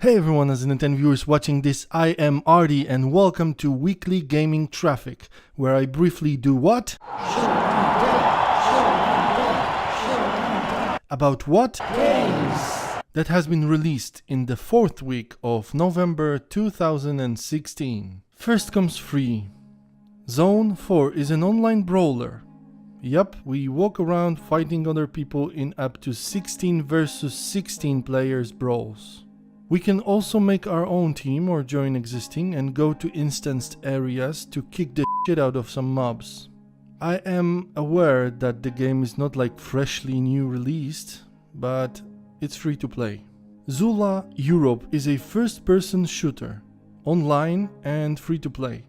Hey everyone, as in 10 viewers watching this, I am Artie and welcome to Weekly Gaming Traffic, where I briefly do what? About what? Games! That has been released in the 4th week of November 2016. First comes free. Zone 4 is an online brawler. Yup, we walk around fighting other people in up to 16 versus 16 players brawls. We can also make our own team or join existing and go to instanced areas to kick the shit out of some mobs. I am aware that the game is not like freshly new released, but it's free to play. Zula Europe is a first-person shooter, online and free to play.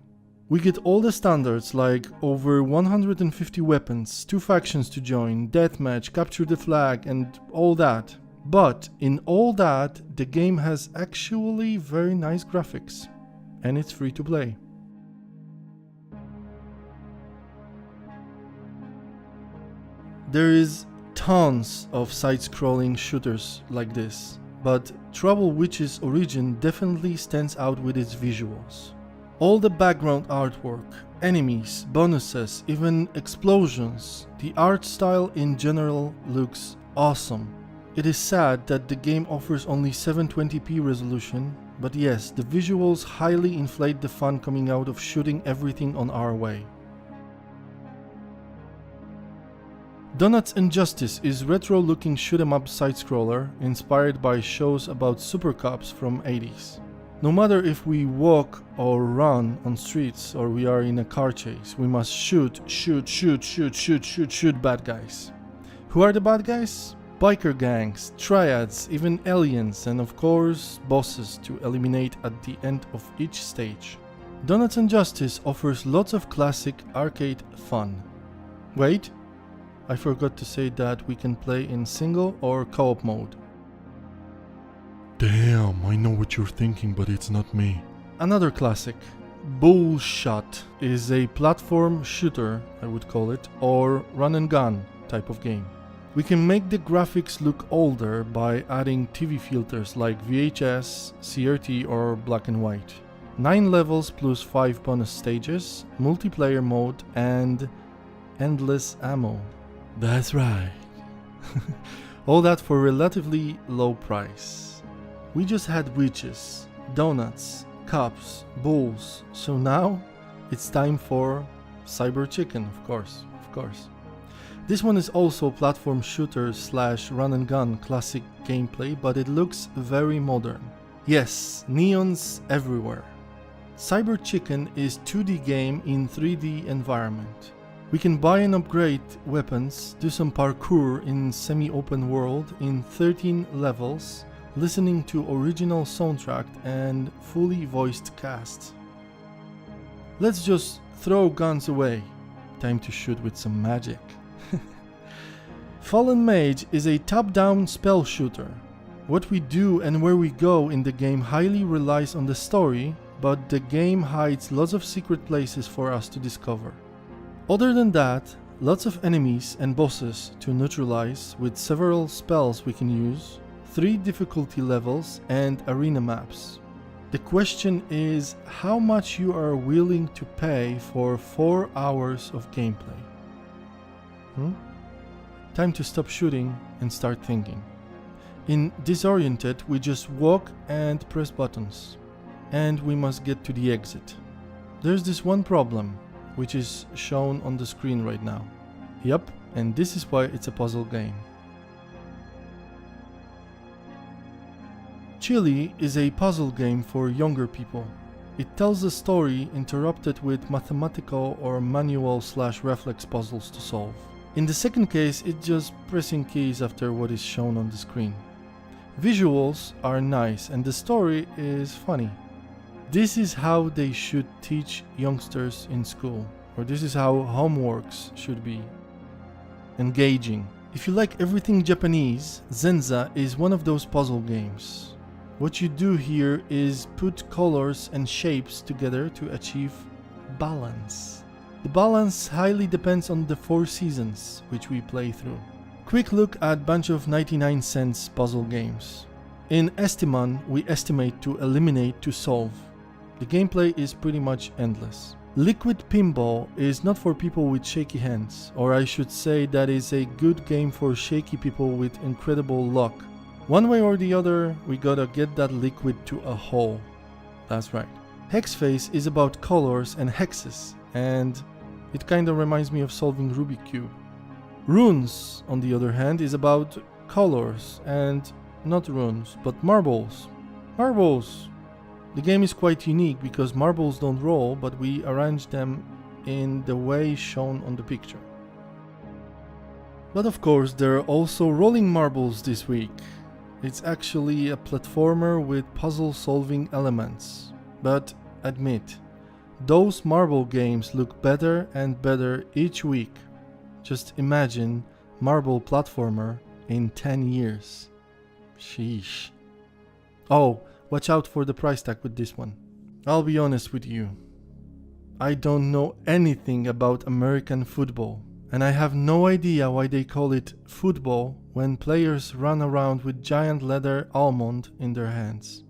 We get all the standards like over 150 weapons, 2 factions to join, deathmatch, capture the flag and all that. But in all that, the game has actually very nice graphics, and it's free to play. There is tons of side-scrolling shooters like this, but Trouble Witch's origin definitely stands out with its visuals. All the background artwork, enemies, bonuses, even explosions, the art style in general looks awesome. It is sad that the game offers only 720p resolution, but yes, the visuals highly inflate the fun coming out of shooting everything on our way. Donuts'n'Justice is retro-looking shoot-em-up side-scroller inspired by shows about super cops from 80s. No matter if we walk or run on streets or we are in a car chase, we must shoot bad guys. Who are the bad guys? Biker gangs, triads, even aliens, and of course bosses to eliminate at the end of each stage. Donuts'n'Justice offers lots of classic arcade fun. Wait, I forgot to say that we can play in single or co-op mode. Damn, I know what you're thinking, but it's not me. Another classic, Bullshot, is a platform shooter, I would call it, or run and gun type of game. We can make the graphics look older by adding TV filters like VHS, CRT or black and white. 9 levels plus 5 bonus stages, multiplayer mode and endless ammo. That's right. All that for relatively low price. We just had witches, donuts, cups, bulls, so now it's time for Cyber Chicken, of course. This one is also platform shooter / run and gun classic gameplay, but it looks very modern. Yes, neons everywhere. Cyber Chicken is 2D game in 3D environment. We can buy and upgrade weapons, do some parkour in semi-open world in 13 levels, listening to original soundtrack and fully voiced cast. Let's just throw guns away. Time to shoot with some magic. Fallen Mage is a top-down spell shooter. What we do and where we go in the game highly relies on the story, but the game hides lots of secret places for us to discover. Other than that, lots of enemies and bosses to neutralize with several spells we can use, 3 difficulty levels and arena maps. The question is how much you are willing to pay for 4 hours of gameplay. Time to stop shooting and start thinking. In Disoriented, we just walk and press buttons. And we must get to the exit. There's this one problem, which is shown on the screen right now. Yup, and this is why it's a puzzle game. Chilie is a puzzle game for younger people. It tells a story interrupted with mathematical or manual / reflex puzzles to solve. In the second case, it's just pressing keys after what is shown on the screen. Visuals are nice and the story is funny. This is how they should teach youngsters in school, or this is how homeworks should be. Engaging. If you like everything Japanese, Zenza is one of those puzzle games. What you do here is put colors and shapes together to achieve balance. The balance highly depends on the 4 seasons which we play through. Quick look at bunch of 99 cents puzzle games. In Estiman, we estimate to eliminate to solve. The gameplay is pretty much endless. Liquid Pinball is not for people with shaky hands, or I should say that is a good game for shaky people with incredible luck. One way or the other, we gotta get that liquid to a hole. That's right. Hex Phase is about colors and hexes, and it kinda reminds me of solving Rubik's Cube. Runes, on the other hand, is about colors and not runes, but marbles. Marbles! The game is quite unique because marbles don't roll, but we arrange them in the way shown on the picture. But of course, there are also rolling marbles this week. It's actually a platformer with puzzle-solving elements. But admit, those marble games look better and better each week. Just imagine marble platformer in 10 years. Sheesh. Oh, watch out for the price tag with this one. I'll be honest with you. I don't know anything about American football, and I have no idea why they call it football when players run around with giant leather almond in their hands.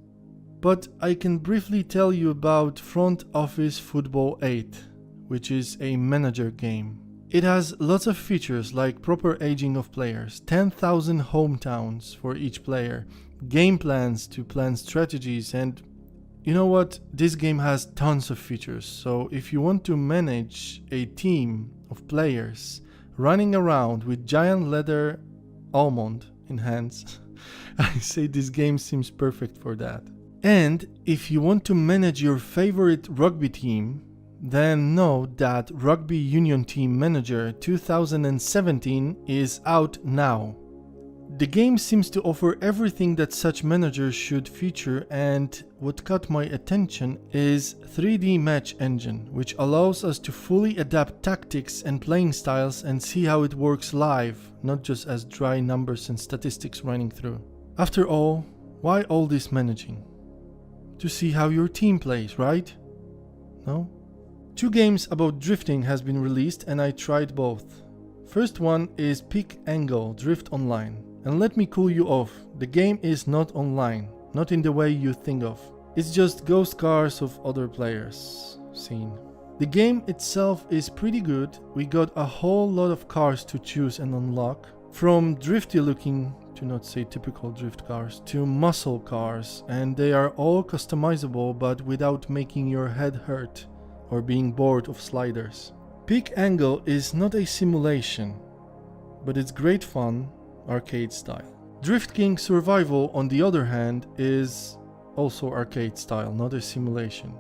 But I can briefly tell you about Front Office Football 8, which is a manager game. It has lots of features like proper aging of players, 10,000 hometowns for each player, game plans to plan strategies, and you know what? This game has tons of features, so if you want to manage a team of players running around with giant leather almond in hands, I say this game seems perfect for that. And if you want to manage your favorite rugby team, then know that Rugby Union Team Manager 2017 is out now. The game seems to offer everything that such managers should feature, and what caught my attention is 3D match engine, which allows us to fully adapt tactics and playing styles and see how it works live, not just as dry numbers and statistics running through. After all, why all this managing? To see how your team plays, right? No? 2 games about drifting has been released and I tried both. First one is Pick Angle Drift Online. And let me cool you off, the game is not online, not in the way you think of. It's just ghost cars of other players scene. The game itself is pretty good. We got a whole lot of cars to choose and unlock, from drifty looking, to not say typical drift cars, to muscle cars, and they are all customizable but without making your head hurt or being bored of sliders. Pick Angle is not a simulation, but it's great fun, arcade style. Drift King Survival, on the other hand, is also arcade style, not a simulation.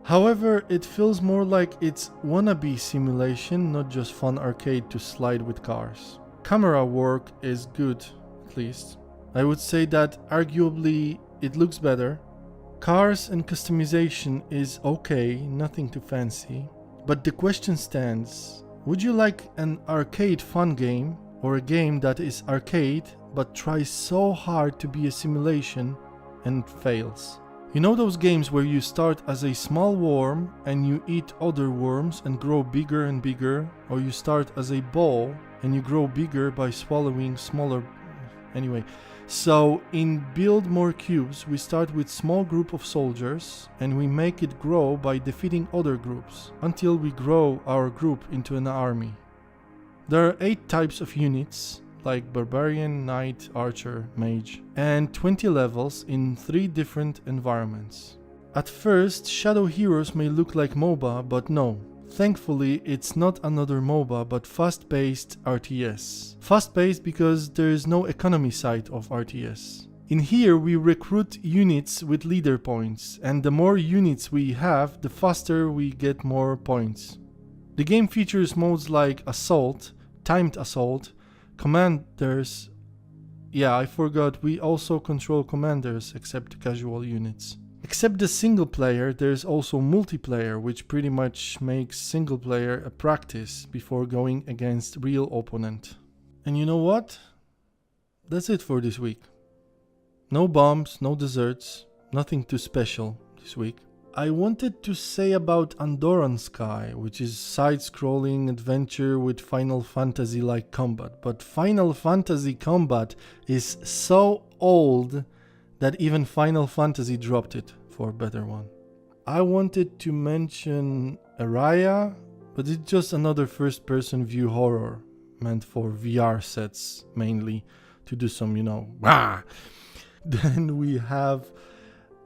However, it feels more like it's wannabe simulation, not just fun arcade to slide with cars. Camera work is good, at least. I would say that arguably it looks better. Cars and customization is okay, nothing too fancy. But the question stands, would you like an arcade fun game, or a game that is arcade but tries so hard to be a simulation and fails? You know those games where you start as a small worm and you eat other worms and grow bigger and bigger, or you start as a ball and you grow bigger by swallowing smaller... Anyway, so in BuildMoreCubes we start with small group of soldiers and we make it grow by defeating other groups until we grow our group into an army. There are 8 types of units, like Barbarian, Knight, Archer, Mage, and 20 levels in 3 different environments. At first, Shadow Heroes may look like MOBA, but no. Thankfully, it's not another MOBA, but fast-paced RTS. Fast-paced because there is no economy side of RTS. In here, we recruit units with leader points, and the more units we have, the faster we get more points. The game features modes like Assault, Timed Assault, Commanders. Yeah, I forgot, we also control commanders except casual units. Except the single player, there's also multiplayer, which pretty much makes single player a practice before going against real opponent. And you know what? That's it for this week. No bombs, no desserts, nothing too special this week. I wanted to say about Andoran Skye, which is side-scrolling adventure with Final Fantasy-like combat, but Final Fantasy combat is so old that even Final Fantasy dropped it for a better one. I wanted to mention Araya, but it's just another first-person view horror meant for VR sets mainly to do some, wah! Then we have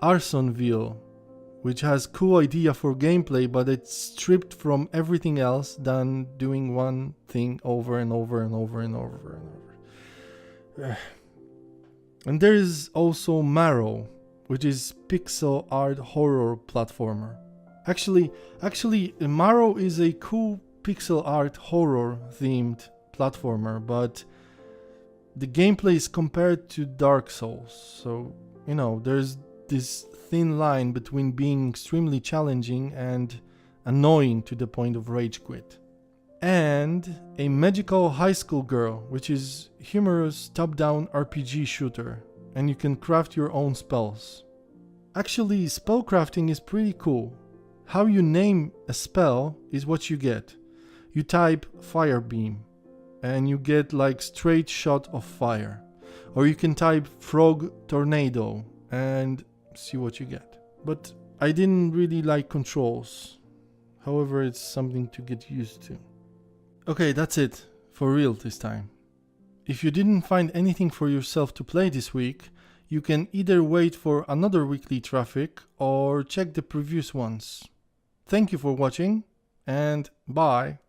ArsonVille, which has cool idea for gameplay, but it's stripped from everything else than doing one thing over and over and over and over and over. And there is also Marrow, which is pixel art horror platformer. Actually, Marrow is a cool pixel art horror themed platformer, but the gameplay is compared to Dark Souls, so there's this thin line between being extremely challenging and annoying to the point of rage quit. And a magical high school girl, which is humorous top-down RPG shooter, and you can craft your own spells. Actually, spell crafting is pretty cool. How you name a spell is what you get. You type fire beam, and you get like straight shot of fire. Or you can type frog tornado, and see what you get. But I didn't really like controls. However, it's something to get used to. Okay, that's it. For real this time. If you didn't find anything for yourself to play this week, you can either wait for another weekly traffic or check the previous ones. Thank you for watching, and bye.